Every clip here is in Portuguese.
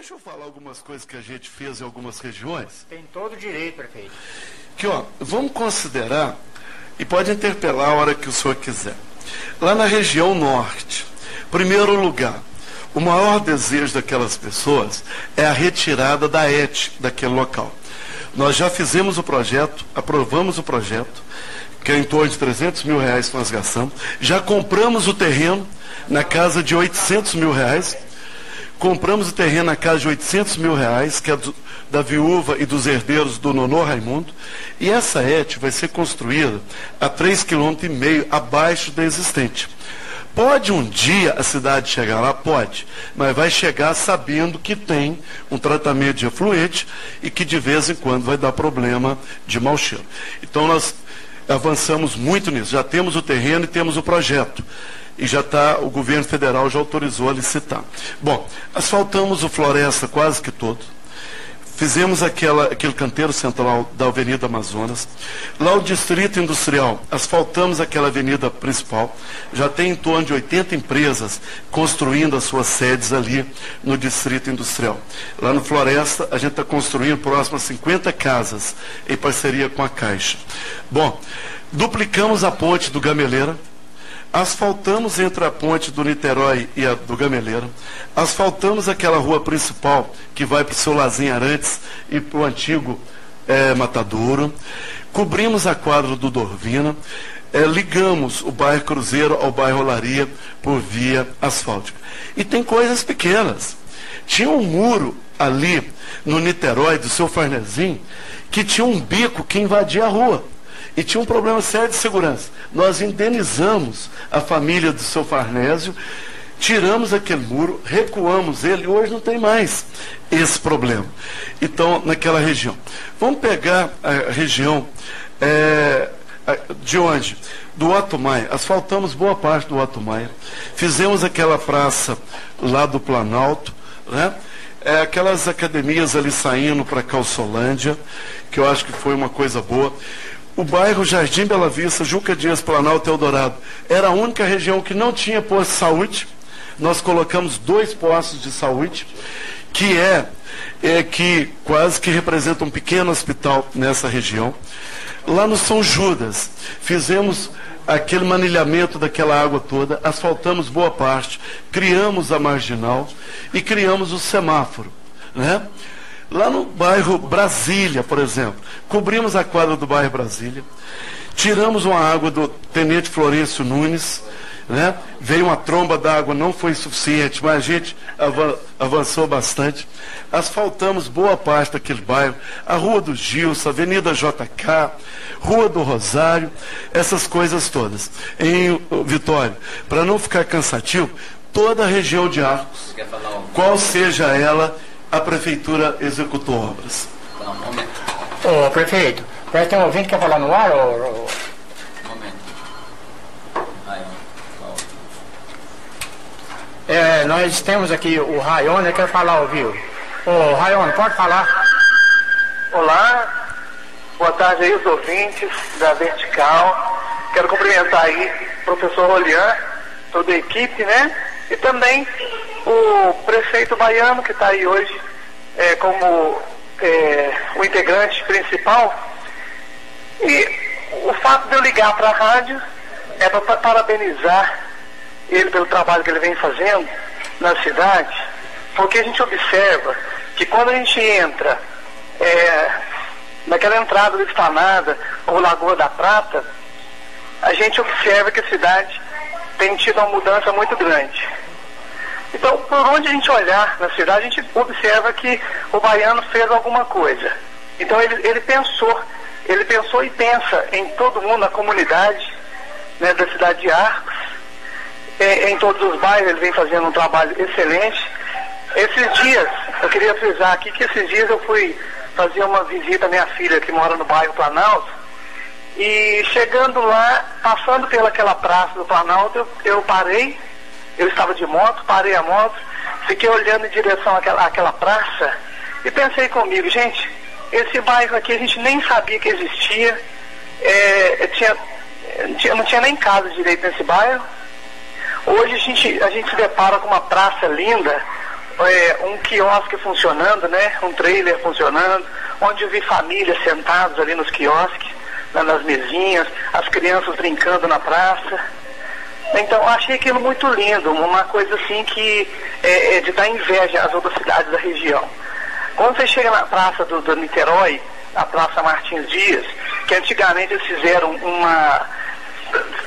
Deixa eu falar algumas coisas que a gente fez em algumas regiões. Tem todo o direito, prefeito. Que, ó, vamos considerar, e pode interpelar a hora que o senhor quiser. Lá na região norte, primeiro lugar, o maior desejo daquelas pessoas é a retirada da ET daquele local. Nós já fizemos o projeto, aprovamos o projeto, que é em torno de R$300 mil que nós gastamos. Já compramos o terreno na casa de R$800 mil. Compramos o terreno na casa de R$800 mil, que é da viúva e dos herdeiros do Nonô Raimundo. E essa ET vai ser construída a 3,5 km abaixo da existente. Pode um dia a cidade chegar lá? Pode, mas vai chegar sabendo que tem um tratamento de efluente e que de vez em quando vai dar problema de mau cheiro. Então nós avançamos muito nisso, já temos o terreno e temos o projeto. E já está, o governo federal já autorizou a licitar. Bom, asfaltamos o Floresta quase que todo. Fizemos aquele canteiro central da Avenida Amazonas. Lá o Distrito Industrial, asfaltamos aquela avenida principal. Já tem em torno de 80 empresas construindo as suas sedes ali no Distrito Industrial. Lá no Floresta, a gente está construindo próximo a 50 casas em parceria com a Caixa. Bom, duplicamos a ponte do Gameleira. Asfaltamos entre a ponte do Niterói e a do Gameleira. Asfaltamos aquela rua principal que vai para o seu Lazinho Arantes e para o antigo Matadouro. Cobrimos a quadra do Dorvina. Ligamos o bairro Cruzeiro ao bairro Olaria por via asfáltica. E tem coisas pequenas. Tinha um muro ali no Niterói, do seu Farnezinho, que tinha um bico que invadia a rua. E tinha um problema sério de segurança. Nós indenizamos a família do seu Farnésio, tiramos aquele muro, recuamos ele, e hoje não tem mais esse problema. Então, naquela região. Vamos pegar a região de onde? Do Otto Maia. Asfaltamos boa parte do Otto Maia. Fizemos aquela praça lá do Planalto, né? Aquelas academias ali saindo para Calçolândia, que eu acho que foi uma coisa boa. O bairro Jardim Bela Vista, Juca Dias, Planalto, Eldorado, era a única região que não tinha posto de saúde. Nós colocamos 2 postos de saúde, que quase que representa um pequeno hospital nessa região. Lá no São Judas, fizemos aquele manilhamento daquela água toda, asfaltamos boa parte, criamos a marginal e criamos o semáforo, né? Lá no bairro Brasília, por exemplo, cobrimos a quadra do bairro Brasília, tiramos uma água do Tenente Florencio Nunes, né? Veio uma tromba d'água, não foi suficiente, mas a gente avançou bastante. Asfaltamos boa parte daquele bairro, a Rua do Gilson, Avenida JK, Rua do Rosário, essas coisas todas. Em Vitória, para não ficar cansativo, toda a região de Arcos, qual seja ela, a prefeitura executou obras. Ô, prefeito, parece que tem um ouvinte que quer falar no ar, nós temos aqui o Raione, quer falar ao vivo. Ô, Raione, pode falar? Olá, boa tarde aí os ouvintes da Vertical. Quero cumprimentar aí o professor Olian, toda a equipe, né? E também o prefeito baiano, que está aí hoje como o integrante principal. E o fato de eu ligar para a rádio é para parabenizar ele pelo trabalho que ele vem fazendo na cidade, porque a gente observa que quando a gente entra naquela entrada do Esplanada ou Lagoa da Prata, a gente observa que a cidade tem tido uma mudança muito grande. Então, por onde a gente olhar na cidade, a gente observa que o baiano fez alguma coisa. Então, ele pensou e pensa em todo mundo, na comunidade, né, da cidade de Arcos, em todos os bairros. Ele vem fazendo um trabalho excelente. Esses dias, eu queria frisar aqui que esses dias eu fui fazer uma visita à minha filha, que mora no bairro Planalto, e chegando lá, passando pelaquela praça do Planalto, eu parei. Eu estava de moto, parei a moto, fiquei olhando em direção àquela praça e pensei comigo, gente, esse bairro aqui a gente nem sabia que existia, não tinha nem casa direito nesse bairro. Hoje a gente se depara com uma praça linda, um quiosque funcionando, né? Um trailer funcionando, onde eu vi famílias sentadas ali nos quiosques, nas mesinhas, as crianças brincando na praça. Então, eu achei aquilo muito lindo, uma coisa assim que é de dar inveja às outras cidades da região. Quando você chega na praça do Niterói, a Praça Martins Dias, que antigamente eles fizeram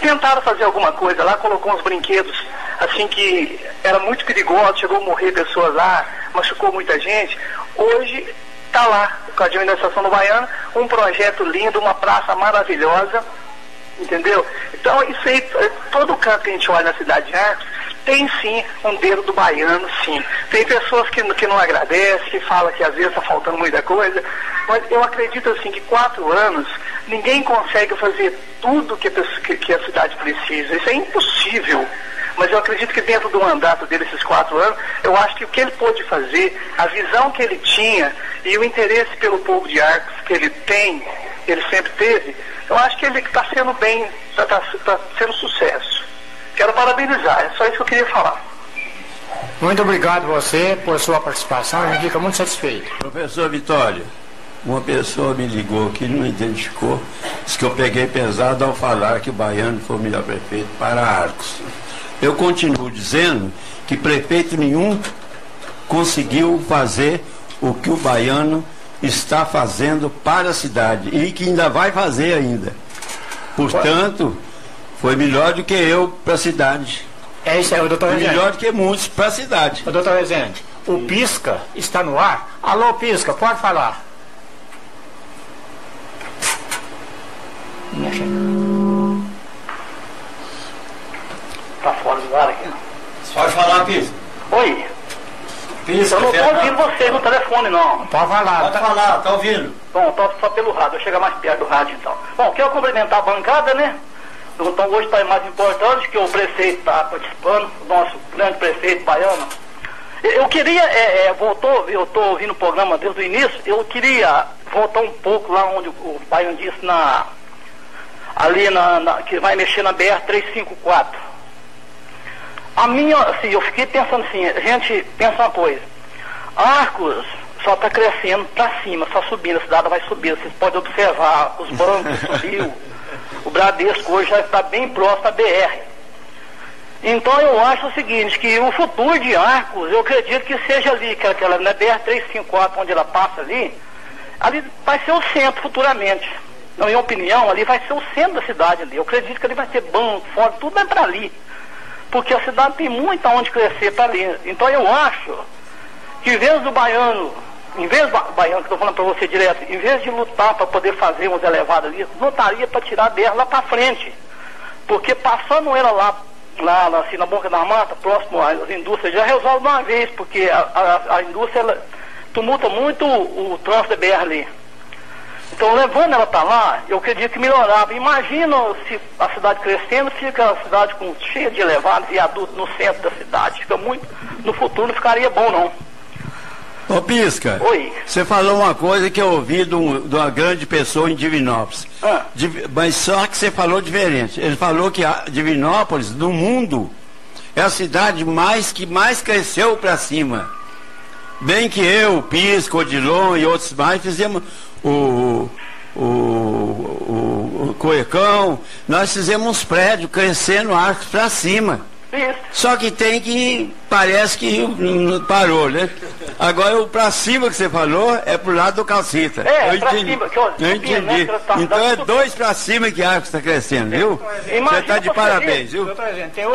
tentaram fazer alguma coisa lá, colocou uns brinquedos assim que era muito perigoso, chegou a morrer pessoas lá, machucou muita gente. Hoje está lá, com a administração do Baiano, um projeto lindo, uma praça maravilhosa, entendeu? Então isso aí, todo canto que a gente olha na cidade de Arcos, tem sim um dedo do baiano, sim. Tem pessoas que não agradecem, que falam que às vezes está faltando muita coisa, mas eu acredito assim que 4 anos ninguém consegue fazer tudo que a cidade precisa. Isso é impossível. Mas eu acredito que dentro do mandato dele, esses 4 anos, eu acho que o que ele pôde fazer, a visão que ele tinha e o interesse pelo povo de Arcos que ele tem, ele sempre teve, eu acho que ele está sendo bem, está sendo sucesso. Quero parabenizar, é só isso que eu queria falar. Muito obrigado você por sua participação, a gente fica muito satisfeito. Professor Vitório, uma pessoa me ligou que não identificou, disse que eu peguei pesado ao falar que o Baiano foi o melhor prefeito para Arcos. Eu continuo dizendo que prefeito nenhum conseguiu fazer o que o Baiano está fazendo para a cidade e que ainda vai fazer ainda. Portanto, foi melhor do que eu para a cidade. É isso aí, o doutor Rezende. Melhor do que muitos para a cidade. O doutor Rezende, o Pisca está no ar. Alô, Pisca, pode falar. Tá fora do ar aqui. Pode falar, Pisca. Oi. Pisca, eu não estou ouvindo vocês no telefone, não. Pode falar. Pode falar, tá ouvindo? Bom, tô só pelo rádio, vou chegar mais perto do rádio então. Bom, quero cumprimentar a bancada, né? Então hoje está mais importante que o prefeito está participando, o nosso grande prefeito baiano. Eu queria, eu estou ouvindo o programa desde o início, eu queria voltar um pouco lá onde o baiano disse que vai mexer na BR-354. A minha, assim, eu fiquei pensando assim, a gente pensa uma coisa, Arcos só está crescendo para cima, só subindo, a cidade vai subir, vocês podem observar, os bancos subiu. O Bradesco hoje já está bem próximo à BR. Então eu acho o seguinte, que o futuro de Arcos, eu acredito que seja ali, que aquela na BR-354, onde ela passa ali vai ser o centro futuramente. Na minha opinião, ali vai ser o centro da cidade ali. Eu acredito que ali vai ter banco, fora, tudo vai para ali. Porque a cidade tem muito aonde crescer para ali. Então eu acho que em vez do baiano, que eu estou falando para você direto, em vez de lutar para poder fazer uns elevados ali, lutaria para tirar a BR lá para frente. Porque passando ela lá assim, na boca da mata, próximo às indústrias, já resolve de uma vez, porque a indústria ela tumulta muito o trânsito da BR ali. Então, levando ela para lá, eu acredito que melhorava. Imagina se a cidade crescendo, fica a cidade cheia de elevados e adultos no centro da cidade. Fica muito, no futuro não ficaria bom, não. Ô Pisca, oi. Você falou uma coisa que eu ouvi de uma grande pessoa em Divinópolis. Mas só que você falou diferente. Ele falou que a Divinópolis, no mundo, é a cidade que mais cresceu para cima. Bem que eu, Pisca, Odilon e outros mais fizemos o Cuecão, nós fizemos uns prédios crescendo Arcos para cima. Isso. Só que parece que parou, né? Agora o pra cima que você falou é pro lado do Calcita. Eu entendi. Eu entendi. Então é 2 pra cima que Arcos está crescendo, viu? Você está de parabéns, viu?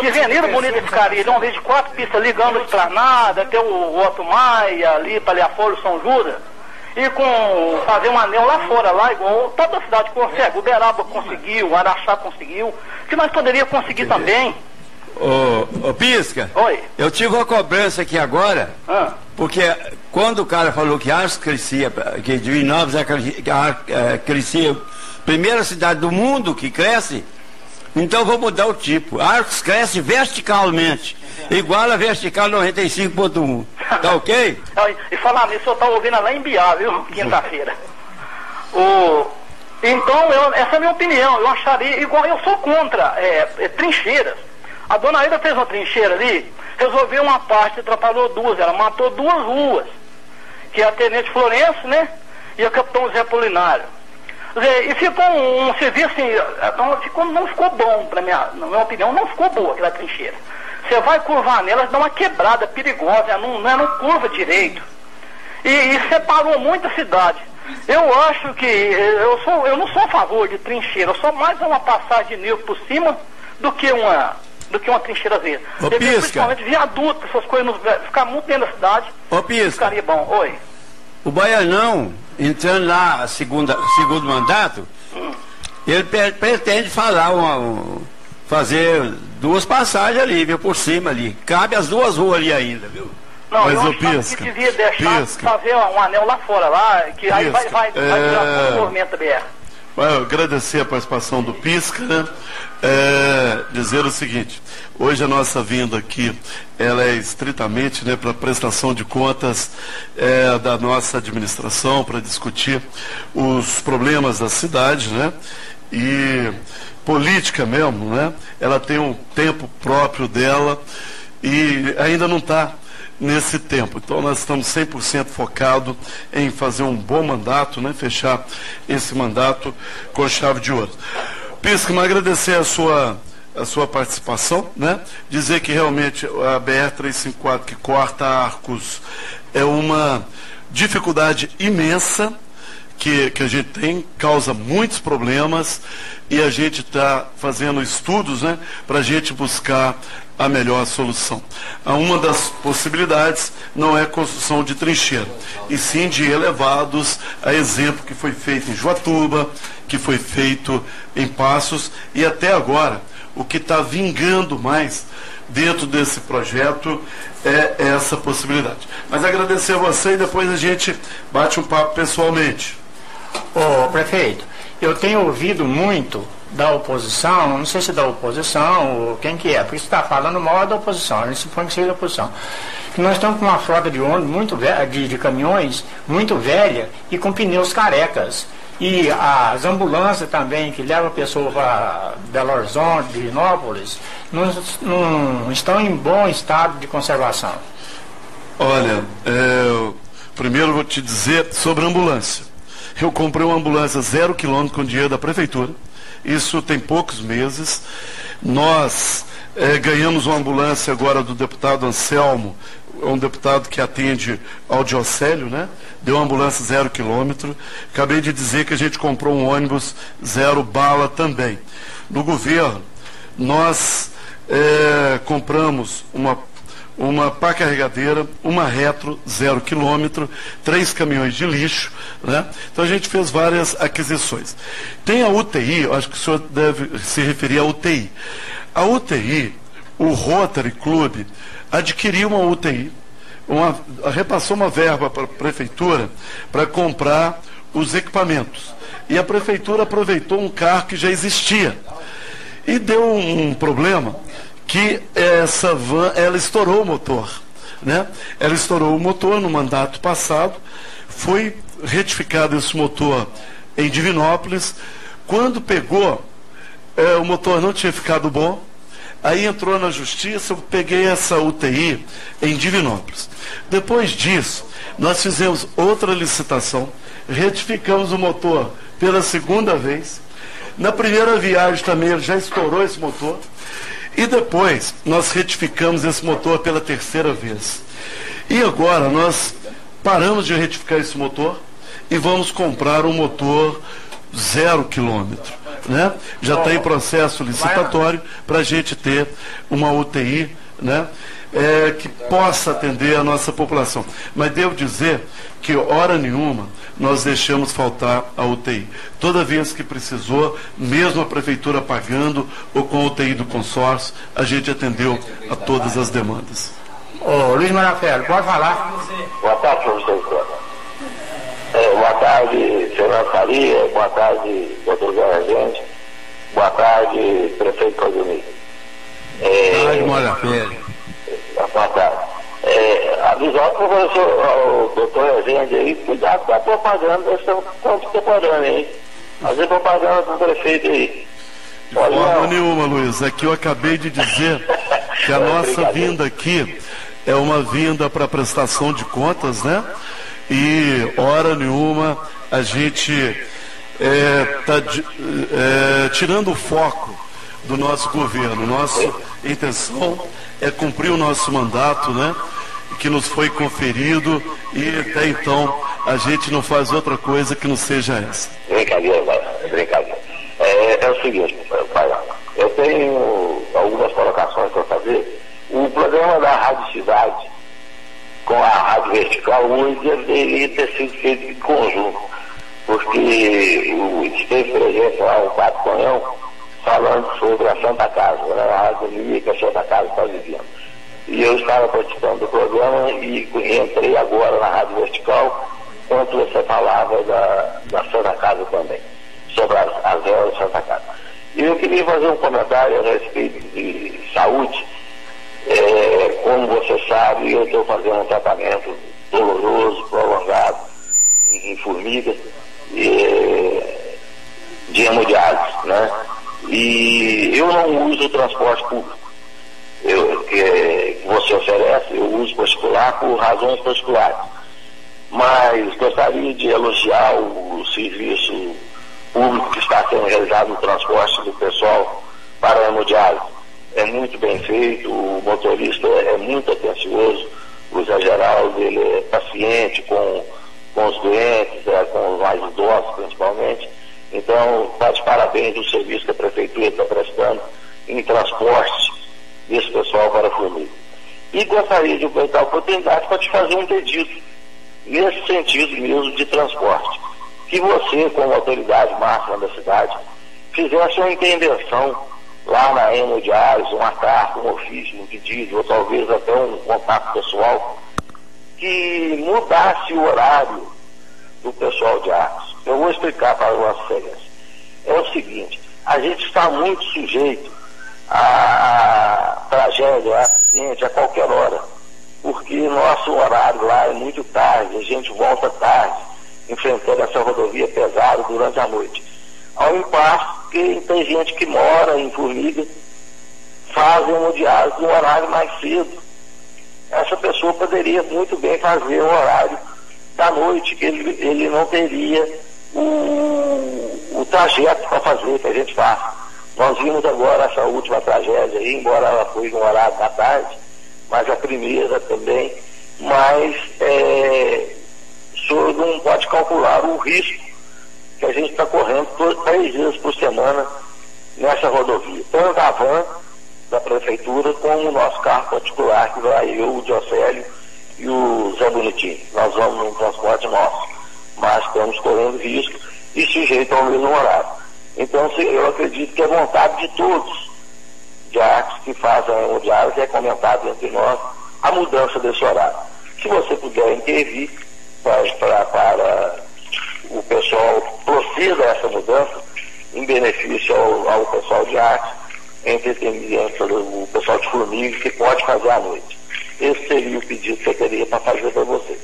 Que avenida bonita ficaria, de uma vez de 4 pistas ligando Esplanada, até o Otto Maia, ali para Leaforo, São Judas. E fazer um anel lá fora, lá igual toda a cidade consegue. Uberaba conseguiu, Araxá conseguiu, que nós poderíamos conseguir também. Ô Pisca, oi. Eu tive uma cobrança aqui agora, porque quando o cara falou que Arcos crescia, que Divinópolis crescia, primeira cidade do mundo que cresce, então eu vou mudar o tipo. Arcos cresce verticalmente, igual a vertical 95.1. Tá ok? E falar nisso, eu estava ouvindo lá em Biá, viu? Quinta-feira. Então, essa é a minha opinião. Eu acharia, igual eu sou contra trincheiras. A dona Aida fez uma trincheira ali, resolveu uma parte, atrapalhou duas, ela matou duas ruas, que é a Tenente Florencio, né? E a Capitão Zé Polinário. E ficou um serviço assim, não ficou bom, na minha opinião, não ficou boa aquela trincheira. Você vai curvar nela, dá uma quebrada perigosa, não curva direito. E separou muito a cidade. Eu acho que eu não sou a favor de trincheira, eu sou mais uma passagem de nível por cima do que uma trincheira verde. Principalmente viaduto, essas coisas, ficar muito dentro da cidade. Ô Pisca, ficaria bom. Oi. O Baianão, entrando lá, segundo mandato, ele pretende fazer duas passagens ali, viu, por cima ali. Cabe as duas ruas ali ainda, viu? Não, mas eu acho que devia deixar fazer um anel lá fora, lá, que aí vai virar o movimento da BR. Eu agradecer a participação do Pisca, né? Dizer o seguinte, hoje a nossa vinda aqui, ela é estritamente, né, para prestação de contas da nossa administração, para discutir os problemas da cidade, né? E política mesmo, né? Ela tem um tempo próprio dela e ainda não está nesse tempo. Então nós estamos 100% focados em fazer um bom mandato, né? Fechar esse mandato com chave de ouro. Pisca, mas agradecer a sua participação, né? Dizer que realmente a BR-354 que corta Arcos é uma dificuldade imensa que a gente tem, causa muitos problemas e a gente está fazendo estudos, né, para a gente buscar a melhor solução. Uma das possibilidades não é construção de trincheira, e sim de elevados, a exemplo que foi feito em Joatuba, que foi feito em Passos, e até agora o que está vingando mais dentro desse projeto é essa possibilidade. Mas agradecer a você e depois a gente bate um papo pessoalmente. Ô prefeito, eu tenho ouvido muito da oposição, não sei se da oposição ou quem que é, porque você está falando mal da oposição, ele supõe que seja da oposição, que nós estamos com uma frota de ônibus muito velha, de caminhões muito velha e com pneus carecas. E as ambulâncias também, que levam a pessoa para Belo Horizonte, Divinópolis, não estão em bom estado de conservação. Olha, primeiro vou te dizer sobre a ambulância. Eu comprei uma ambulância 0 km com dinheiro da prefeitura. Isso tem poucos meses. Nós ganhamos uma ambulância agora do deputado Anselmo, um deputado que atende ao Diocélio, né? Deu uma ambulância 0 km. Acabei de dizer que a gente comprou um ônibus 0 bala também. No governo, nós compramos uma pá carregadeira, uma retro 0 km, 3 caminhões de lixo, né? Então a gente fez várias aquisições. Tem a UTI, eu acho que o senhor deve se referir à UTI. A UTI, o Rotary Club adquiriu uma UTI, repassou uma verba para a prefeitura para comprar os equipamentos. E a prefeitura aproveitou um carro que já existia. E deu um problema que essa van, ela estourou o motor, né? Ela estourou o motor no mandato passado, foi retificado esse motor em Divinópolis. Quando pegou, o motor não tinha ficado bom, aí entrou na justiça, eu peguei essa UTI em Divinópolis. Depois disso, nós fizemos outra licitação, retificamos o motor pela segunda vez. Na primeira viagem também ele já estourou esse motor. E depois nós retificamos esse motor pela terceira vez. E agora nós paramos de retificar esse motor e vamos comprar um motor 0 km. Né? Já está em processo licitatório para a gente ter uma UTI, né? Que possa atender a nossa população. Mas devo dizer que hora nenhuma nós deixamos faltar a UTI. Toda vez que precisou, mesmo a prefeitura pagando ou com a UTI do consórcio, a gente atendeu a todas as demandas. Ô Luiz Marafello, pode falar? Boa tarde para vocês todos. Boa tarde, Fernando Faria, boa tarde, doutor Zé Regente, boa tarde, prefeito Claudemir. Boa tarde, Marafello. Boa tarde. Avisar para o doutor Regente aí, cuidado com a propaganda, estão contemporânea aí. Fazer propaganda do prefeito aí. De forma nenhuma, Luiz. Aqui eu acabei de dizer que a nossa vinda aqui é uma vinda para prestação de contas, né? E hora nenhuma a gente está tirando o foco do nosso governo. Nossa intenção é cumprir o nosso mandato, né? Que nos foi conferido, e até então a gente não faz outra coisa que não seja essa. Brincadeira, brincadeira. É o seguinte, pai, eu tenho algumas colocações para fazer. O programa da Rádio Cidade com a Rádio Vertical hoje deveria ter sido feito em conjunto, porque esteve presente lá o Pato Conhão falando sobre a Santa Casa, né, a agonia que a Santa Casa está vivendo. E eu estava participando do programa e entrei agora na Rádio Vertical, enquanto você falava da Santa Casa também, sobre as velas da Santa Casa. E eu queria fazer um comentário a respeito de saúde. Como você sabe, eu estou fazendo um tratamento doloroso, prolongado, em formiga, de hemodiálise, né? E eu não uso o transporte público que você oferece, eu uso particular por razões particulares. Mas gostaria de elogiar o serviço público que está sendo realizado no transporte do pessoal para a hemodiálise. É muito bem feito, o motorista é muito atencioso, o Zé Geraldo, ele é paciente com os doentes, com os mais idosos principalmente. Então, está de parabéns o serviço que a Prefeitura está prestando em transporte desse pessoal para a Formiga. E gostaria de aproveitar a oportunidade para te fazer um pedido, nesse sentido mesmo de transporte. Que você, como autoridade máxima da cidade, fizesse uma intervenção lá na hemodiálise, uma carta, um ofício, um pedido, ou talvez até um contato pessoal, que mudasse o horário do pessoal de Arcos. Eu vou explicar para os nossos colegas. É o seguinte, a gente está muito sujeito a tragédia, a acidente, a qualquer hora, porque nosso horário lá é muito tarde, a gente volta tarde, enfrentando essa rodovia pesada durante a noite. Ao impasse que tem gente que mora em Formiga, faz hemodiálise no horário mais cedo. Essa pessoa poderia muito bem fazer o horário da noite, que ele não teria o trajeto para fazer, que a gente faz. Nós vimos agora essa última tragédia aí, embora ela foi no horário da tarde, mas a primeira também, mas o senhor não pode calcular o risco que a gente está correndo 3 vezes por semana nessa rodovia. Tanto a van da Prefeitura como o nosso carro particular, que vai eu, o Diocélio e o Zé Bonitinho. Nós vamos num transporte nosso, mas estamos correndo risco e sujeito ao mesmo horário. Então, eu acredito que é vontade de todos de Arcos que fazem a hemodiálise, é comentado entre nós a mudança desse horário. Se você puder intervir para o pessoal proceda a essa mudança em benefício ao pessoal de Arcos, entretenimento o pessoal de Formiga, que pode fazer à noite. Esse seria o pedido que eu teria para fazer para você.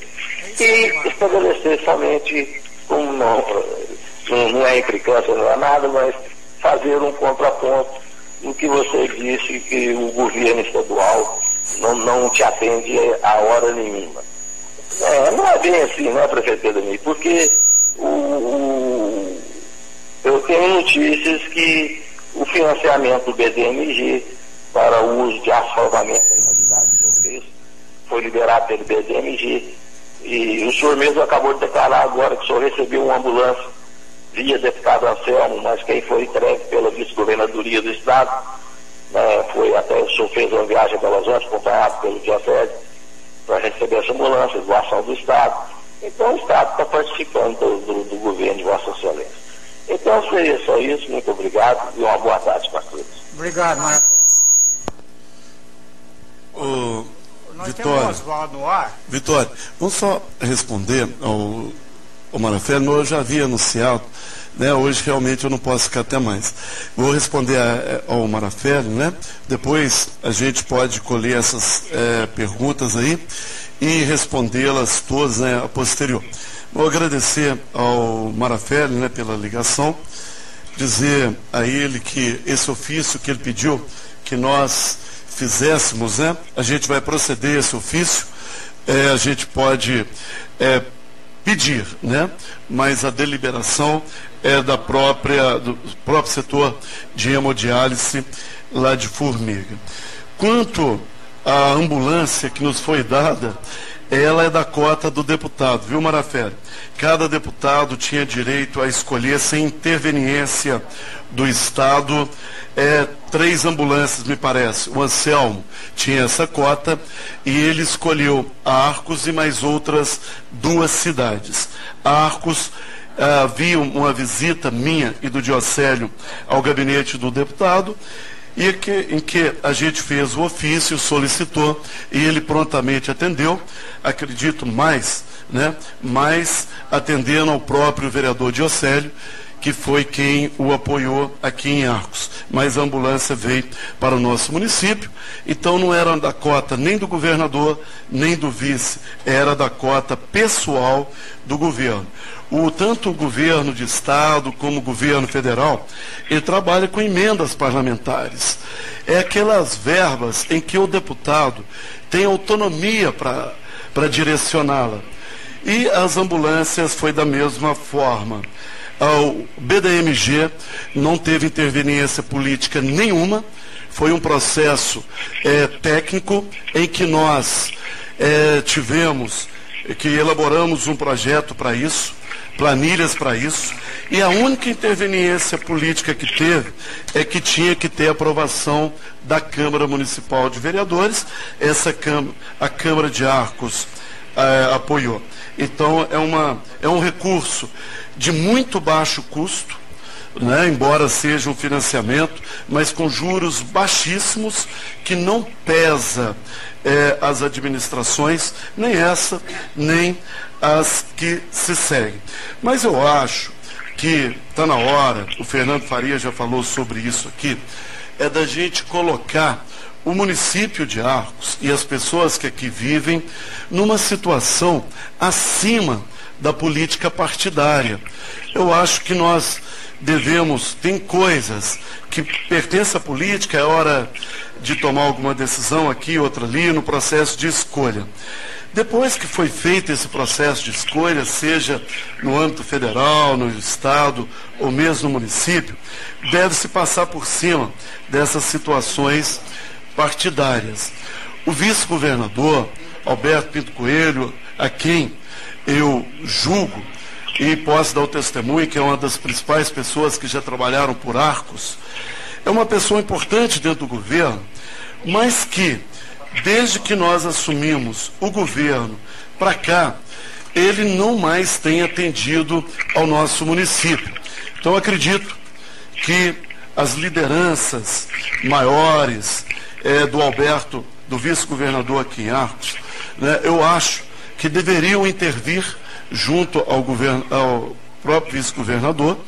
E estabelecer somente, como não é implicância, não é nada, mas fazer um contraponto no que você disse, que o governo estadual não te atende a hora nenhuma. Não é bem assim, né, prefeito Pedro, porque eu tenho notícias que o financiamento do BDMG para o uso de asfaltamento na cidade que o senhor fez foi liberado pelo BDMG, e o senhor mesmo acabou de declarar agora que o senhor recebeu uma ambulância via deputado Anselmo, mas quem foi entregue pela vice-governadoria do Estado, né, foi até o senhor fez uma viagem a Belo Horizonte, acompanhado pelo Diocese, para receber essa ambulância, doação do Estado. Então o Estado está participando do governo de Vossa Excelência. Então seria só isso, muito obrigado e uma boa tarde para todos. Obrigado, Marcelo. Nós temos o Oswaldo no ar. Vitória, vamos só responder ao Marafé. Eu já havia anunciado, né? Hoje realmente eu não posso ficar até mais. Vou responder ao Marafé, né? Depois a gente pode colher essas perguntas aí e respondê-las todas, né, a posterior. Vou agradecer ao Marafé, né, pela ligação, dizer a ele que esse ofício que ele pediu, que nós fizéssemos, né? A gente vai proceder a esse ofício, a gente pode pedir, né? Mas a deliberação é do próprio setor de hemodiálise lá de Formiga. Quanto à ambulância que nos foi dada, ela é da cota do deputado, viu, Marafé? Cada deputado tinha direito a escolher, sem interveniência do Estado, 3 ambulâncias, me parece. O Anselmo tinha essa cota e ele escolheu Arcos e mais outras 2 cidades. Arcos, havia uma visita minha e do Diocélio ao gabinete do deputado, em que a gente fez o ofício, solicitou, e ele prontamente atendeu, acredito mais atendendo ao próprio vereador Diocélio, que foi quem o apoiou aqui em Arcos. Mas a ambulância veio para o nosso município, então não era da cota nem do governador, nem do vice, era da cota pessoal do governo. Tanto o governo de estado como o governo federal, ele trabalha com emendas parlamentares. É aquelas verbas em que o deputado tem autonomia para direcioná-la. E as ambulâncias foi da mesma forma. O BDMG não teve interveniência política nenhuma, foi um processo técnico em que nós elaboramos um projeto para isso, planilhas para isso, e a única interveniência política que teve é que tinha que ter aprovação da Câmara Municipal de Vereadores. A Câmara de Arcos apoiou. Então é um recurso de muito baixo custo, né, embora seja um financiamento, mas com juros baixíssimos, que não pesa as administrações, nem essa, nem as que se seguem. Mas eu acho que está na hora, o Fernando Faria já falou sobre isso aqui, da gente colocar o município de Arcos e as pessoas que aqui vivem numa situação acima da política partidária. Eu acho que nós tem coisas que pertencem à política, é hora de tomar alguma decisão aqui, outra ali, no processo de escolha. Depois que foi feito esse processo de escolha, seja no âmbito federal, no estado ou mesmo no município, deve-se passar por cima dessas situações partidárias. O vice-governador, Alberto Pinto Coelho, a quem eu julgo e posso dar o testemunho, que é uma das principais pessoas que já trabalharam por Arcos, é uma pessoa importante dentro do governo, mas que, desde que nós assumimos o governo para cá, ele não mais tem atendido ao nosso município. Então, acredito que as lideranças maiores do Alberto, do vice-governador aqui em Arcos, né, eu acho que deveriam intervir junto ao próprio vice-governador,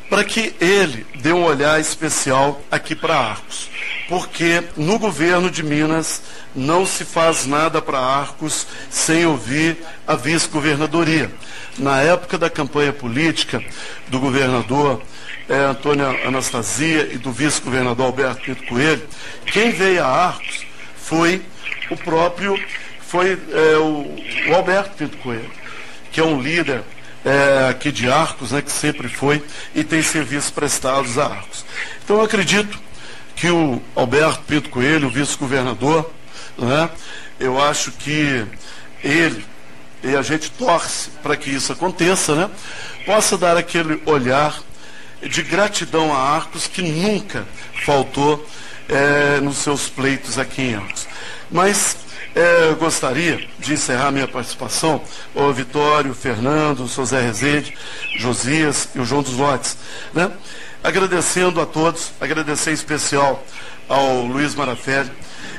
para que ele dê um olhar especial aqui para Arcos. Porque no governo de Minas não se faz nada para Arcos sem ouvir a vice-governadoria. Na época da campanha política do governador Antônio Anastasia e do vice-governador Alberto Pinto Coelho, quem veio a Arcos foi o Alberto Pinto Coelho, que é um líder aqui de Arcos, né, que sempre foi e tem serviços prestados a Arcos. Então eu acredito que o Alberto Pinto Coelho, o vice-governador, né, eu acho que ele, e a gente torce para que isso aconteça, né, possa dar aquele olhar de gratidão a Arcos que nunca faltou nos seus pleitos aqui em Arcos. Mas eu gostaria de encerrar minha participação, o Vitório, o Fernando, o seu Zé Rezende, Josias e o João dos Lotes, né? Agradecendo a todos, agradecer em especial ao Luiz Marafé.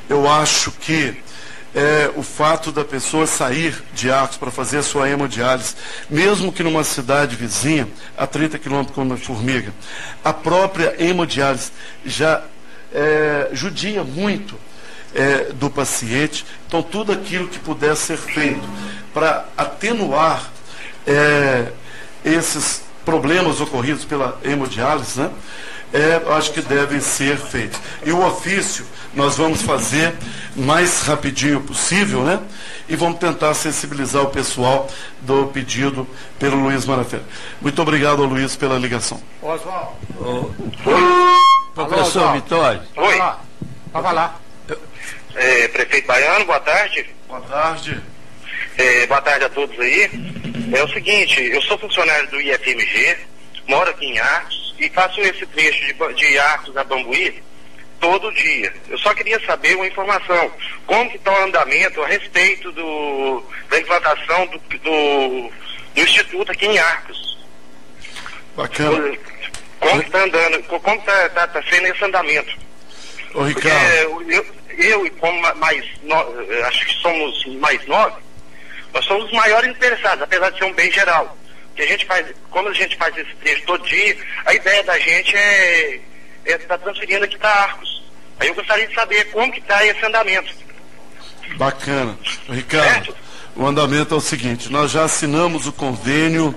Eu acho que o fato da pessoa sair de Arcos para fazer a sua hemodiálise, mesmo que numa cidade vizinha, a 30 quilômetros como a Formiga, a própria hemodiálise já judia muito do paciente. Então tudo aquilo que puder ser feito para atenuar esses problemas ocorridos pela hemodiálise, né, acho que devem ser feitos. E o ofício nós vamos fazer mais rapidinho possível, né? E vamos tentar sensibilizar o pessoal do pedido pelo Luiz Maraferro. Muito obrigado, Luiz, pela ligação. Oswaldo. Professor Vitório. Oi. Pode falar. Prefeito Baiano, boa tarde. Boa tarde. Boa tarde a todos aí. É o seguinte, eu sou funcionário do IFMG, moro aqui em Arcos e faço esse trecho de Arcos a Bambuí todo dia. Eu só queria saber uma informação, como que está o andamento a respeito da implantação do Instituto aqui em Arcos. Bacana. Como que está andando, como está sendo esse andamento? Ô, Ricardo. Eu como acho que somos mais 9, nós somos os maiores interessados, apesar de ser um bem geral. Que a gente faz, como a gente faz esse trecho todo dia, a ideia da gente é estar transferindo aqui para Arcos. Aí eu gostaria de saber como que está esse andamento. Bacana. Ricardo, o andamento é o seguinte, nós já assinamos o convênio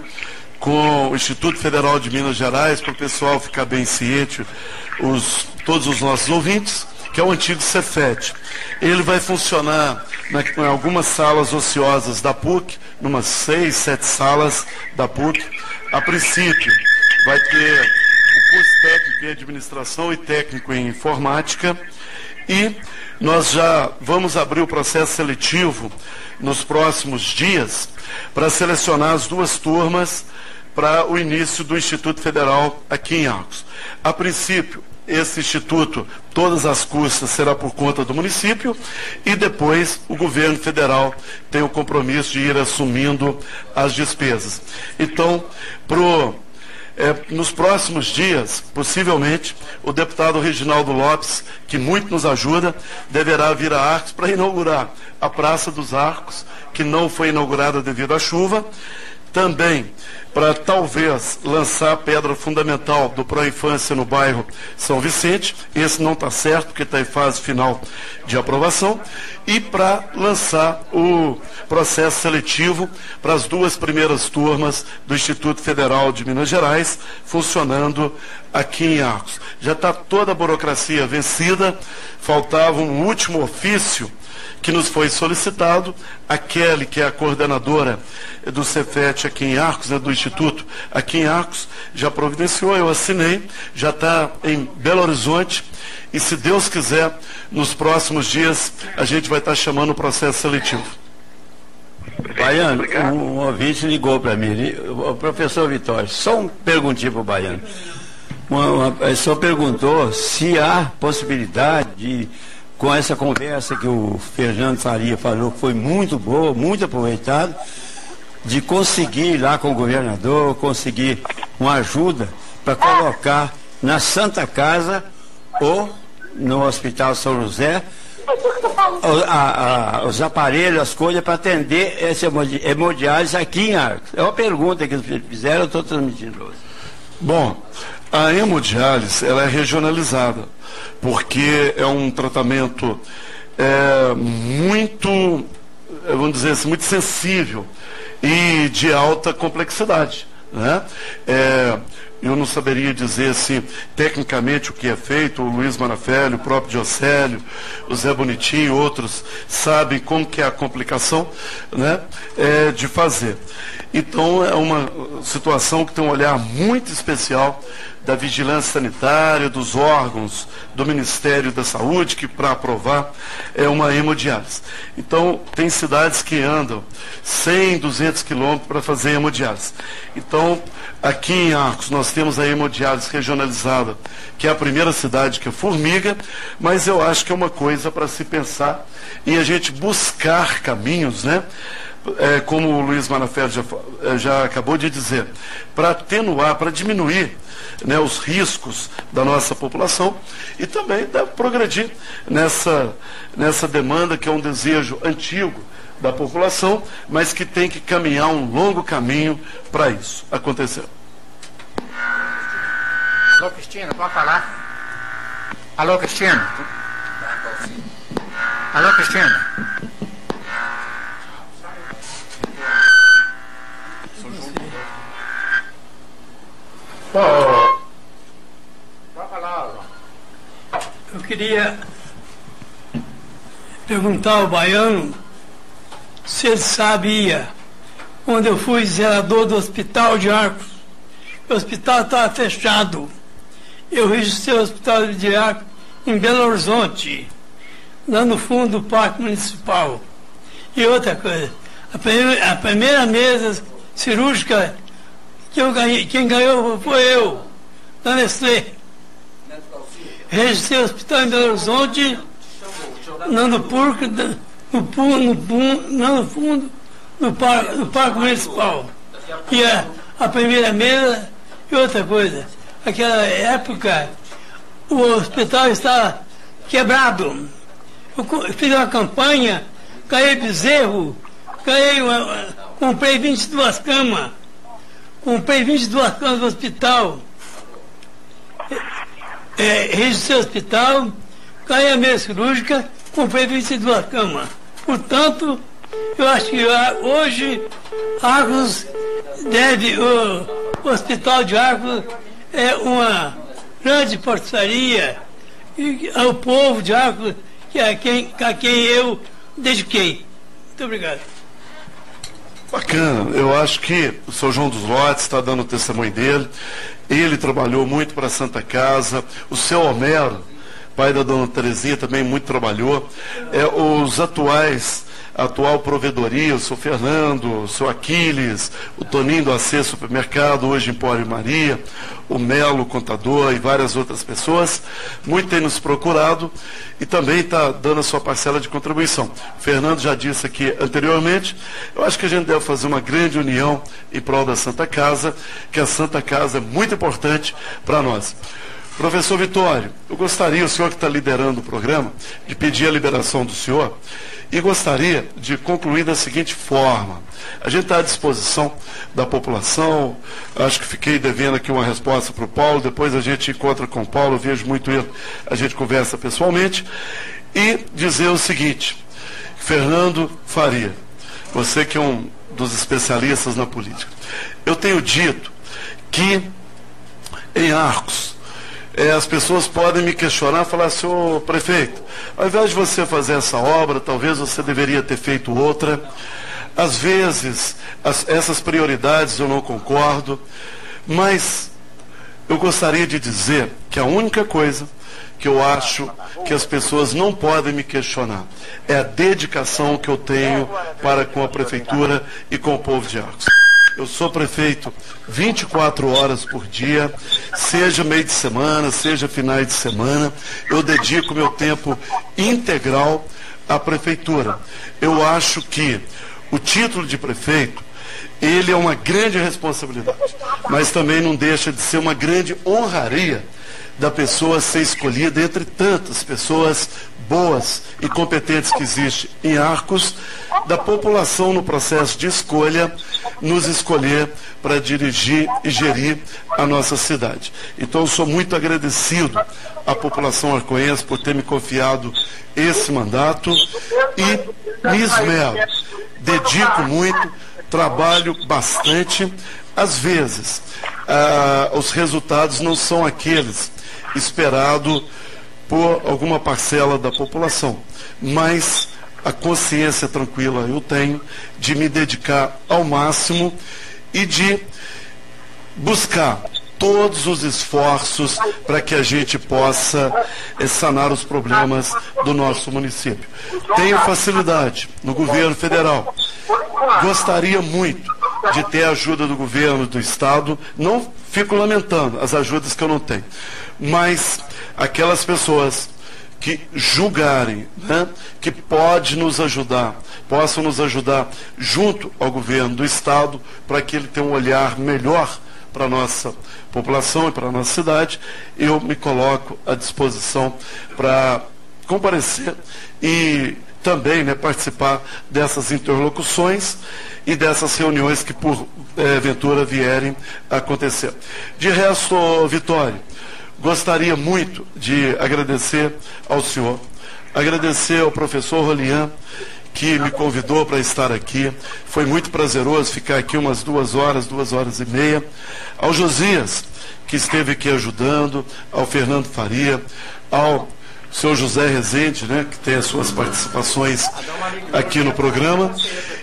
com o Instituto Federal de Minas Gerais, para o pessoal ficar bem ciente, todos os nossos ouvintes, que é o antigo Cefet. Ele vai funcionar em algumas salas ociosas da PUC, numas 6, 7 salas da PUC. A princípio, vai ter o curso técnico em administração e técnico em informática. E nós já vamos abrir o processo seletivo nos próximos dias para selecionar as 2 turmas para o início do Instituto Federal aqui em Arcos. A princípio, esse instituto, todas as custas será por conta do município e depois o governo federal tem o compromisso de ir assumindo as despesas. Então, nos próximos dias, possivelmente, o deputado Reginaldo Lopes, que muito nos ajuda, deverá vir a Arcos para inaugurar a Praça dos Arcos, que não foi inaugurada devido à chuva, também para talvez lançar a pedra fundamental do Pró-Infância no bairro São Vicente. Esse não está certo, porque está em fase final de aprovação. E para lançar o processo seletivo para as 2 primeiras turmas do Instituto Federal de Minas Gerais, funcionando aqui em Arcos. Já está toda a burocracia vencida, faltava um último ofício que nos foi solicitado. A Kelly, que é a coordenadora do Cefet aqui em Arcos, do Instituto aqui em Arcos, já providenciou, eu assinei, já está em Belo Horizonte, e se Deus quiser, nos próximos dias, a gente vai estar chamando o processo seletivo. Baiano, um ouvinte ligou para mim, o professor Vitório, só um perguntinho para o Baiano. Uma pessoa perguntou se há possibilidade de, com essa conversa que o Fernando Faria falou, que foi muito boa, muito aproveitada, de conseguir ir lá com o governador, conseguir uma ajuda para colocar na Santa Casa ou no Hospital São José os aparelhos, as coisas para atender essa hemodiálise aqui em Arcos. É uma pergunta que eles fizeram, eu estou transmitindo hoje. Bom, a hemodiálise ela é regionalizada, porque é um tratamento muito, vamos dizer assim, muito sensível e de alta complexidade, né? Eu não saberia dizer assim, tecnicamente o que é feito. O Luiz Maraferro, o próprio Diocélio, o Zé Bonitinho, outros sabem como que é a complicação, né, de fazer. Então é uma situação que tem um olhar muito especial da vigilância sanitária, dos órgãos do Ministério da Saúde, que para aprovar é uma hemodiálise. Então tem cidades que andam 100, 200 quilômetros para fazer hemodiálise. Então aqui em Arcos nós temos a hemodiálise regionalizada, que é a primeira cidade, que é Formiga, mas eu acho que é uma coisa para se pensar e a gente buscar caminhos, né? Como o Luiz Maraferro já acabou de dizer, para atenuar, para diminuir, né, os riscos da nossa população e também progredir nessa demanda que é um desejo antigo da população, mas que tem que caminhar um longo caminho para isso acontecer. Alô, Cristina, pode falar? Alô, Cristina? Alô, Cristina? Pode falar. queria perguntar ao Baiano se ele sabia, quando eu fui zelador do Hospital de Arcos, o hospital estava fechado. Eu registrei o Hospital de Arcos em Belo Horizonte, lá no fundo do Parque Municipal. E outra coisa, a primeira mesa cirúrgica que eu ganhei, quem ganhou foi eu, da Nestlé. Registrei o hospital em Belo Horizonte, no fundo do Parque Municipal. E a primeira mesa, e outra coisa, naquela época o hospital estava quebrado. Eu fiz uma campanha, ganhei bezerro, comprei 22 camas. Comprei 22 camas do hospital. Registrei o hospital, ganhei a mesa cirúrgica, comprei 22 camas. Portanto, eu acho que hoje Arcos o Hospital de Arcos é uma grande portaria ao povo de Arcos, a quem eu dediquei. Muito obrigado. Bacana, eu acho que o Sr. João dos Lotes está dando o testemunho dele. Ele trabalhou muito para a Santa Casa. O seu Homero, pai da dona Terezinha, também muito trabalhou. Os atual provedoria, o seu Fernando, o seu Aquiles, o Toninho do AC Supermercado, hoje Empório Maria, o Melo, contador, e várias outras pessoas. Muito tem nos procurado e também está dando a sua parcela de contribuição. O Fernando já disse aqui anteriormente, eu acho que a gente deve fazer uma grande união em prol da Santa Casa, que a Santa Casa é muito importante para nós. Professor Vitório, eu gostaria, o senhor que está liderando o programa, de pedir a liberação do senhor e gostaria de concluir da seguinte forma. A gente está à disposição da população, acho que fiquei devendo aqui uma resposta para o Paulo, depois a gente encontra com o Paulo, eu vejo muito ele, a gente conversa pessoalmente, e dizer o seguinte, Fernando Faria, você que é um dos especialistas na política, eu tenho dito que em Arcos, as pessoas podem me questionar, falar, senhor prefeito, ao invés de você fazer essa obra, talvez você deveria ter feito outra. Às vezes, essas prioridades eu não concordo, mas eu gostaria de dizer que a única coisa que eu acho que as pessoas não podem me questionar é a dedicação que eu tenho para com a prefeitura e com o povo de Arcos. Eu sou prefeito 24 horas por dia, seja meio de semana, seja finais de semana, eu dedico meu tempo integral à prefeitura. Eu acho que o título de prefeito, ele é uma grande responsabilidade, mas também não deixa de ser uma grande honraria da pessoa ser escolhida entre tantas pessoas boas e competentes que existem em Arcos, da população no processo de escolha, nos escolher para dirigir e gerir a nossa cidade. Então, eu sou muito agradecido à população arcoense por ter me confiado esse mandato e me esmero, dedico muito, trabalho bastante. Às vezes, os resultados não são aqueles esperados por alguma parcela da população, mas a consciência tranquila eu tenho de me dedicar ao máximo e de buscar todos os esforços para que a gente possa sanar os problemas do nosso município. Tenho facilidade no governo federal. Gostaria muito de ter a ajuda do governo do estado. Não fico lamentando as ajudas que eu não tenho, mas aquelas pessoas que julgarem, né, que pode nos ajudar, possam nos ajudar junto ao governo do estado para que ele tenha um olhar melhor para a nossa população e para a nossa cidade, eu me coloco à disposição para comparecer e também, né, participar dessas interlocuções e dessas reuniões que porventura vierem a acontecer. De resto, Vitório, gostaria muito de agradecer ao senhor, agradecer ao professor Rolian, que me convidou para estar aqui. Foi muito prazeroso ficar aqui umas 2 horas, 2 horas e meia. Ao Josias, que esteve aqui ajudando, ao Fernando Faria, ao seu José Rezende, né, que tem as suas participações aqui no programa.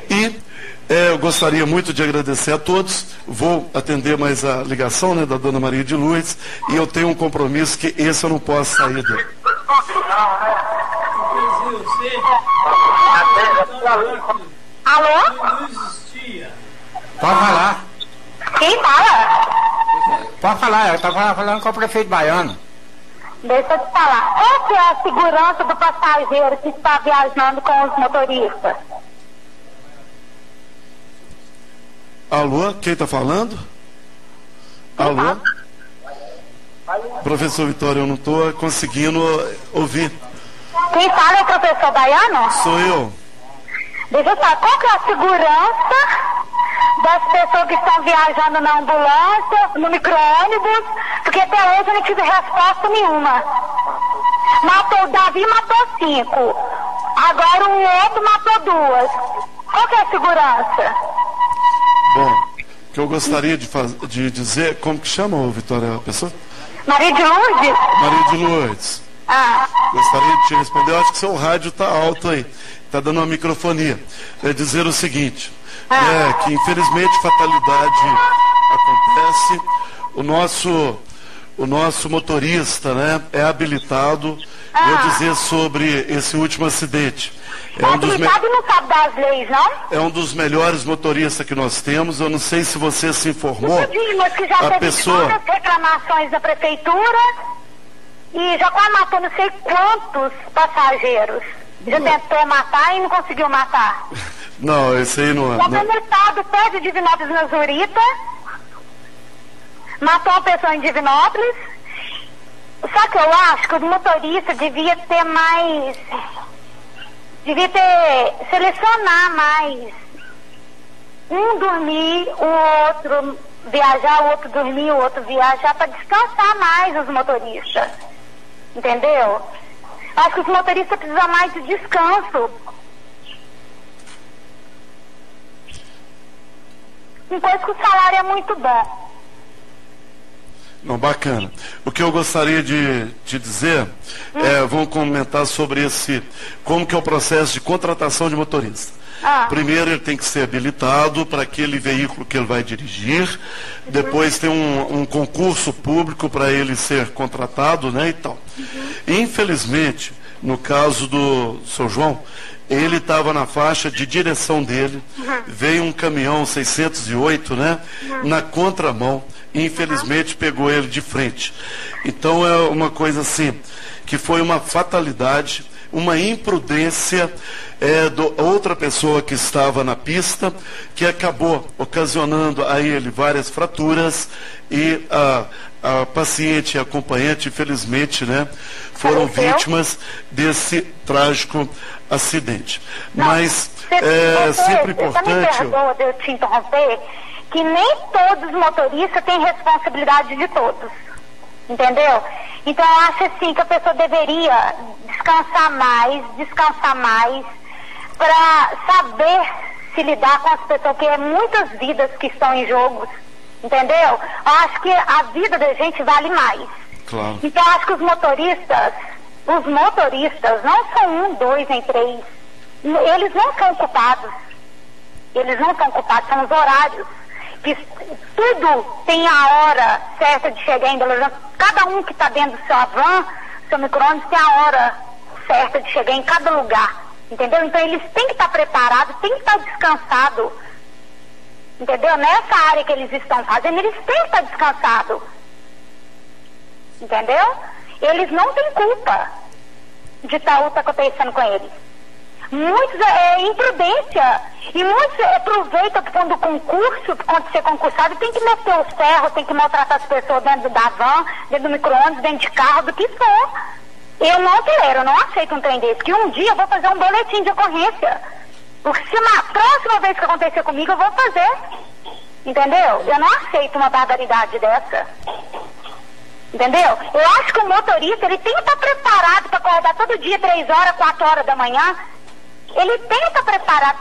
E eu gostaria muito de agradecer a todos. Vou atender mais a ligação, né, da dona Maria de Lourdes, e eu tenho um compromisso que esse eu não posso sair dele. Alô? Pode falar. Quem fala? Pode falar, eu estava falando com o prefeito Baiano. Deixa eu te falar. Essa é a segurança do passageiro que está viajando com os motoristas. Alô, quem está falando? Alô? Professor Vitório, eu não estou conseguindo ouvir. Quem fala é o professor Baiano? Sou eu. Deixa eu falar, qual que é a segurança das pessoas que estão viajando na ambulância, no micro-ônibus? Porque até hoje eu não tive resposta nenhuma. O Davi matou 5. Agora um outro matou 2. Qual que é a segurança? Bom, o que eu gostaria de dizer, como que chama, Vitória, a pessoa? Maria de Lourdes? Maria de Lourdes. Gostaria de te responder, eu acho que seu rádio está alto aí, está dando uma microfonia. É dizer o seguinte, que infelizmente fatalidade acontece, o nosso motorista, né, é habilitado. Vou dizer sobre esse último acidente. Habilitado não sabe das leis, não? É um dos melhores motoristas que nós temos. Eu não sei se você se informou. Mas que já teve várias reclamações da prefeitura e já quase matou não sei quantos passageiros. Já tentou matar e não conseguiu matar. Não, esse aí não é. Já foi multado perto de Divinópolis, na Zurita. Matou uma pessoa em Divinópolis. Só que eu acho que o motorista devia ter mais... selecionar mais. Um dormir, o outro viajar, o outro dormir, o outro viajar, para descansar mais os motoristas. Entendeu? Acho que os motoristas precisam mais de descanso. Enquanto que o salário é muito bom. Não, bacana. O que eu gostaria de dizer vamos comentar sobre como que é o processo de contratação de motorista. Primeiro ele tem que ser habilitado para aquele veículo que ele vai dirigir, depois tem um concurso público para ele ser contratado, né, e tal. Infelizmente, no caso do seu João, ele estava na faixa de direção dele, veio um caminhão 608, né, na contramão, e infelizmente pegou ele de frente. Então é uma coisa assim, que foi uma fatalidade, uma imprudência de outra pessoa que estava na pista, que acabou ocasionando a ele várias fraturas, e a paciente e a acompanhante, infelizmente, né, foram vítimas desse trágico acidente. Mas é sempre importante... Me perdoa de eu te interromper, que nem todos os motoristas têm responsabilidade de todos. Entendeu? Então eu acho assim que a pessoa deveria descansar mais, para saber se lidar com as pessoas, porque é muitas vidas que estão em jogo. Entendeu? Eu acho que a vida da gente vale mais. Claro. Então eu acho que os motoristas não são 1, 2, nem 3. Eles não são culpados. São os horários. Que tudo tem a hora certa de chegar em Belo Horizonte. Cada um que está dentro do seu van, seu micro-ônibus, tem a hora certa de chegar em cada lugar. Entendeu? Então eles têm que estar preparados, têm que estar descansados. Entendeu? Nessa área que eles estão fazendo, eles têm que estar descansados. Entendeu? Eles não têm culpa de estar acontecendo com eles. Muitos é imprudência. E muitos aproveitam quando o concurso, quando ser concursado, tem que meter os ferros, tem que maltratar as pessoas dentro da van, dentro do micro-ônibus, dentro de carro, do que for. Eu não tolero, eu não aceito um trem desse. Que um dia eu vou fazer um boletim de ocorrência. Porque se na próxima vez que acontecer comigo, eu vou fazer. Entendeu? Eu não aceito uma barbaridade dessa. Entendeu? Eu acho que o motorista, ele tem que estar preparado para acordar todo dia, 3 horas, 4 horas da manhã. Ele tem que estar preparado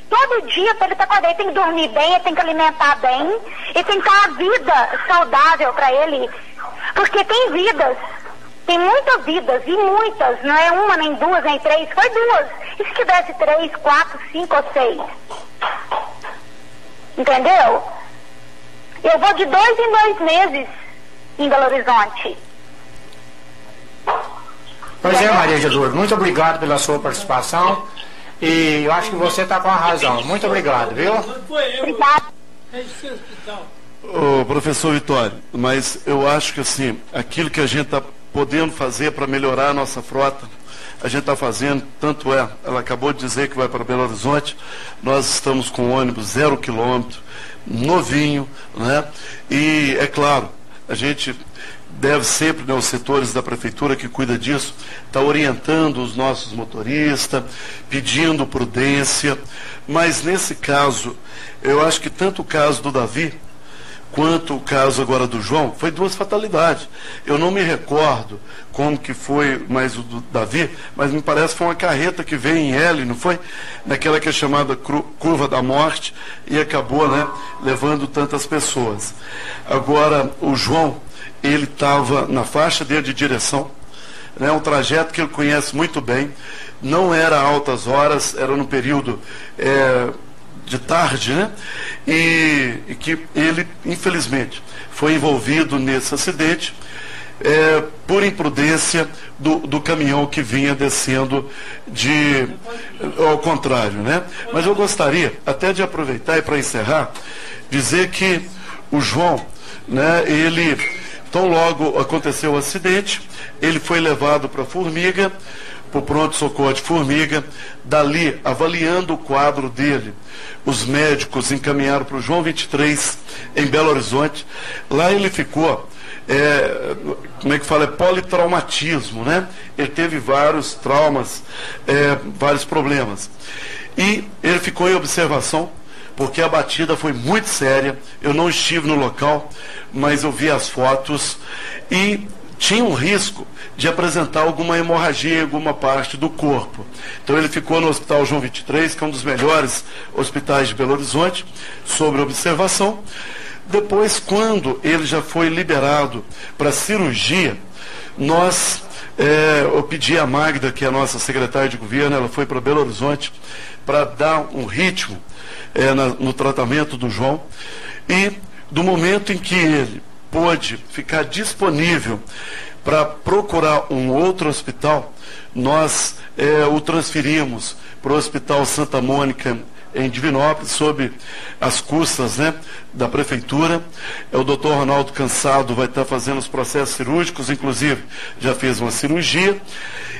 todo dia para ele estar acordado. Ele tem que dormir bem, ele tem que alimentar bem, ele tem que ter uma vida saudável para ele. Porque tem vidas Tem muitas vidas, e muitas, não é uma, nem duas, nem três, foi duas. E se tivesse 3, 4, 5 ou 6? Entendeu? Eu vou de 2 em 2 meses em Belo Horizonte. Pois é, Maria de Lourdes, muito obrigado pela sua participação. E eu acho que você está com a razão. Muito obrigado, viu? Obrigada. Ô, professor Vitório, mas eu acho que assim, aquilo que a gente está podendo fazer para melhorar a nossa frota, a gente está fazendo, tanto é, ela acabou de dizer que vai para Belo Horizonte, nós estamos com ônibus 0 quilômetro, novinho, né? E é claro, a gente deve sempre, né, os setores da prefeitura que cuida disso, está orientando os nossos motoristas, pedindo prudência, mas nesse caso, eu acho que tanto o caso do Davi, quanto o caso agora do João, foi 2 fatalidades. Eu não me recordo como que foi mais o do Davi, mas me parece que foi uma carreta que veio em L, não foi? Naquela que é chamada curva da morte, e acabou, né, levando tantas pessoas. Agora, o João, ele estava na faixa dele de direção, né, um trajeto que ele conhece muito bem, não era altas horas, era no período de tarde, né? E que ele, infelizmente, foi envolvido nesse acidente por imprudência do caminhão que vinha descendo ao contrário, né? Mas eu gostaria até de aproveitar e para encerrar, dizer que o João, né, ele, tão logo aconteceu o acidente, ele foi levado para Formiga, para o pronto-socorro de Formiga, dali, avaliando o quadro dele, os médicos encaminharam para o João 23, em Belo Horizonte. Lá ele ficou, como é que fala, politraumatismo, né? Ele teve vários traumas, vários problemas. E ele ficou em observação, porque a batida foi muito séria. Eu não estive no local, mas eu vi as fotos e tinha um risco de apresentar alguma hemorragia em alguma parte do corpo. Então ele ficou no Hospital João 23, que é um dos melhores hospitais de Belo Horizonte, sob observação. Depois, quando ele já foi liberado para cirurgia, eu pedi a Magda, que é a nossa secretária de governo, ela foi para Belo Horizonte para dar um ritmo no tratamento do João, e do momento em que ele pôde ficar disponível para procurar um outro hospital, nós o transferimos para o Hospital Santa Mônica, em Divinópolis, sob as custas, né, da prefeitura. O doutor Ronaldo Cansado vai estar fazendo os processos cirúrgicos, inclusive já fez uma cirurgia,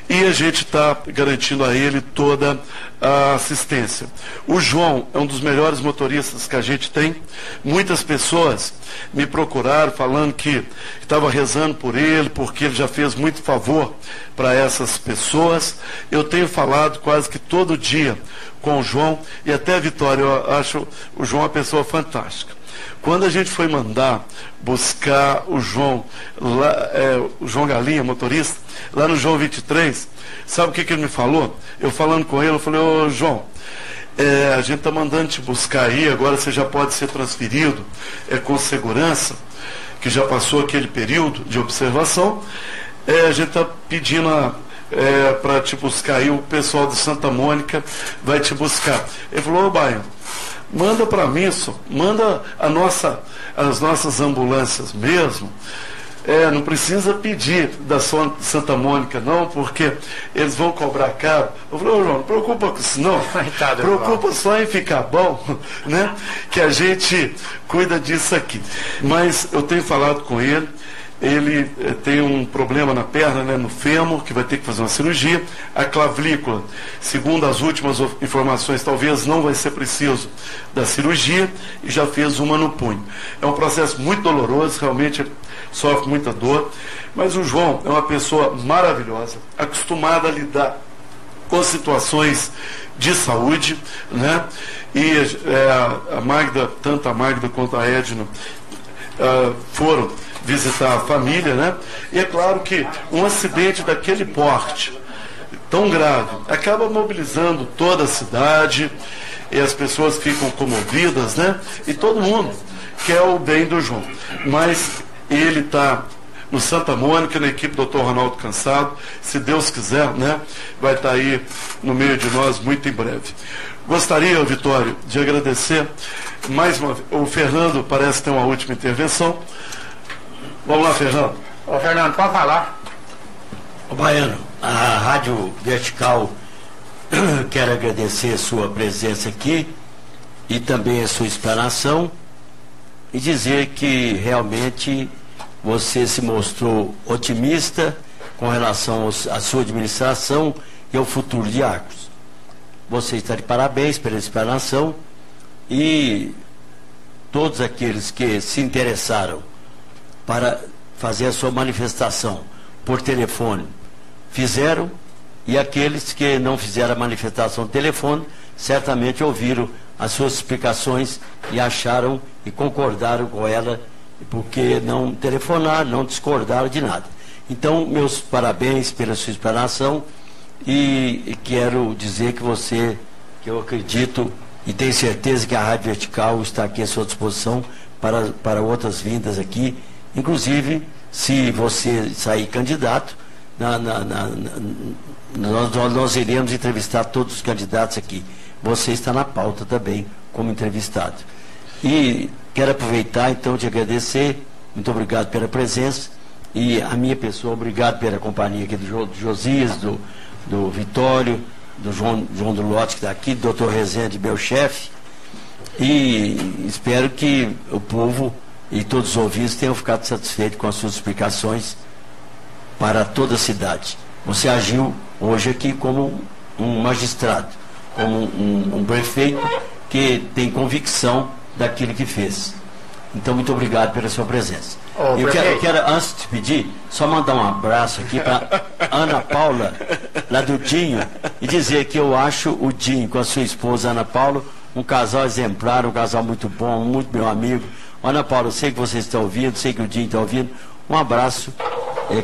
e a gente está garantindo a ele toda a assistência. O João é um dos melhores motoristas que a gente tem. Muitas pessoas me procuraram falando que estava rezando por ele, porque ele já fez muito favor para essas pessoas. Eu tenho falado quase que todo dia com o João, e até a Vitória, eu acho o João uma pessoa fantástica. Quando a gente foi mandar buscar o João, lá, o João Galinha, motorista, lá no João 23, sabe o que ele me falou? Eu falando com ele, eu falei: ô João, a gente está mandando te buscar aí, agora você já pode ser transferido com segurança, que já passou aquele período de observação, a gente está pedindo para te buscar aí, o pessoal de Santa Mônica vai te buscar. Ele falou: ô Baiano, manda para mim, manda as nossas ambulâncias mesmo, não precisa pedir da Santa Mônica não, porque eles vão cobrar caro. Eu falei: ô João, não preocupa com isso não, preocupa só em ficar bom, né? Que a gente cuida disso aqui. Mas eu tenho falado com ele, ele tem um problema na perna, né, no fêmur, que vai ter que fazer uma cirurgia. A clavícula, segundo as últimas informações, talvez não vai ser preciso da cirurgia, e já fez uma no punho. É um processo muito doloroso, realmente sofre muita dor, mas o João é uma pessoa maravilhosa, acostumada a lidar com situações de saúde, né? E a Magda, tanto a Magda quanto a Edna, foram visitar a família, né? E é claro que um acidente daquele porte, tão grave, acaba mobilizando toda a cidade, e as pessoas ficam comovidas, né? E todo mundo quer o bem do João. Mas ele está no Santa Mônica, na equipe do Dr. Ronaldo Cansado. Se Deus quiser, né, vai estar aí no meio de nós muito em breve. Gostaria, Vitório, de agradecer mais uma vez. O Fernando parece ter uma última intervenção. Vamos lá, Fernando. Ô, Fernando, pode falar. Ô, Baiano, a Rádio Vertical quero agradecer a sua presença aqui e também a sua explanação e dizer que realmente você se mostrou otimista com relação à sua administração e ao futuro de Arcos. Você está de parabéns pela explanação e todos aqueles que se interessaram para fazer a sua manifestação por telefone fizeram, e aqueles que não fizeram a manifestação por telefone certamente ouviram as suas explicações e acharam e concordaram com ela, porque não telefonaram, não discordaram de nada. Então, meus parabéns pela sua explanação e quero dizer que eu acredito e tenho certeza que a Rádio Vertical está aqui à sua disposição para outras vindas aqui, inclusive se você sair candidato, nós iremos entrevistar todos os candidatos aqui. Você está na pauta também como entrevistado. E quero aproveitar então de agradecer, muito obrigado pela presença, e a minha pessoa, obrigado pela companhia aqui do Josias, do Vitório, do João do Lote que está aqui, do Dr. Rezende, meu chefe, e espero que o povo e todos os ouvintes tenham ficado satisfeitos com as suas explicações para toda a cidade. Você agiu hoje aqui como um magistrado, como um prefeito que tem convicção daquilo que fez. Então, muito obrigado pela sua presença. Eu quero, antes de pedir, só mandar um abraço aqui para Ana Paula, lá do Dinho, e dizer que eu acho o Dinho com a sua esposa Ana Paula um casal exemplar, um casal muito bom, muito meu amigo. Ana Paula, eu sei que vocês estão ouvindo, sei que o Dinho está ouvindo. Um abraço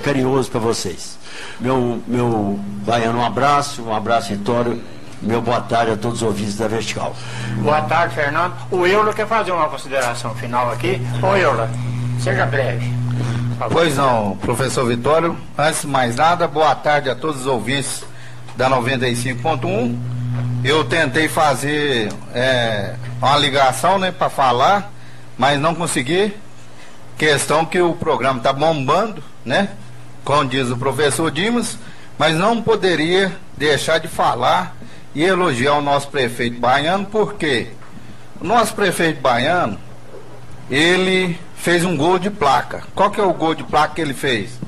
carinhoso para vocês. Meu Baiano, um abraço, Vitório. Meu boa tarde a todos os ouvintes da Vertical. Boa tarde, Fernando. O Euler quer fazer uma consideração final aqui. Ô, Euler, seja breve. Pois não, professor Vitório. Antes de mais nada, boa tarde a todos os ouvintes da 95.1. Eu tentei fazer uma ligação, né, para falar, mas não consegui. Questão que o programa está bombando, né? Como diz o professor Dimas, mas não poderia deixar de falar e elogiar o nosso prefeito baiano, porque o nosso prefeito baiano, ele fez um gol de placa. Qual que é o gol de placa que ele fez?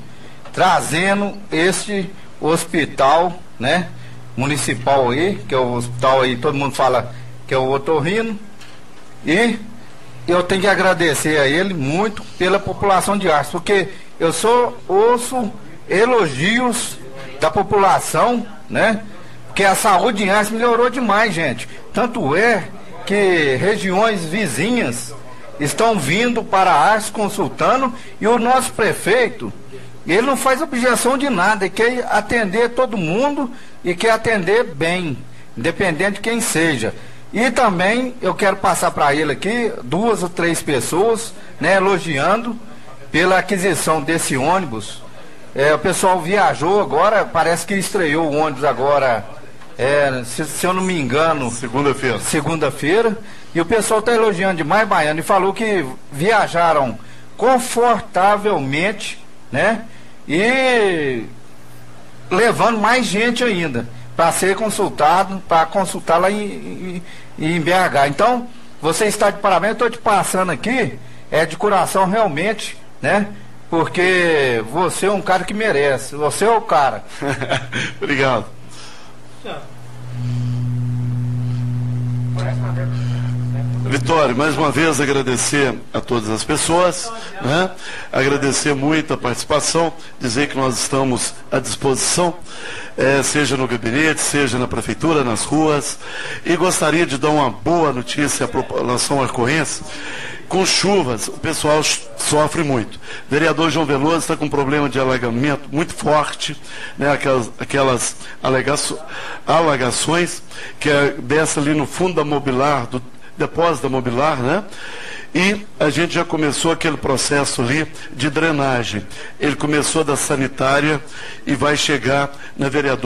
Trazendo este hospital, né, municipal aí, que é o hospital aí, todo mundo fala que é o Otorrino, e eu tenho que agradecer a ele muito pela população de Arcos, porque eu só ouço elogios da população, né? Que a saúde em Arcos melhorou demais, gente. Tanto é que regiões vizinhas estão vindo para Arcos consultando, e o nosso prefeito, ele não faz objeção de nada, ele quer atender todo mundo e quer atender bem, independente de quem seja. E também eu quero passar para ele aqui 2 ou 3 pessoas, né, elogiando pela aquisição desse ônibus. O pessoal viajou agora, parece que estreou o ônibus agora, se eu não me engano, segunda-feira, e o pessoal está elogiando demais, baiano, e falou que viajaram confortavelmente, né, e levando mais gente ainda para ser consultado, para consultar lá em BH. Então, você está de parabéns, eu estou te passando aqui, de coração realmente, né? Porque você é um cara que merece, você é o cara. Obrigado. Vitório, mais uma vez agradecer a todas as pessoas, né? Agradecer muito a participação, dizer que nós estamos à disposição, seja no gabinete, seja na prefeitura, nas ruas, e gostaria de dar uma boa notícia à população arcoense. Com chuvas, o pessoal sofre muito. O vereador João Veloso está com um problema de alagamento muito forte, né? Aquelas alagações que desce ali no fundo da mobilar depósito da Mobilar, né? E a gente já começou aquele processo ali de drenagem. Ele começou da sanitária e vai chegar na vereadora.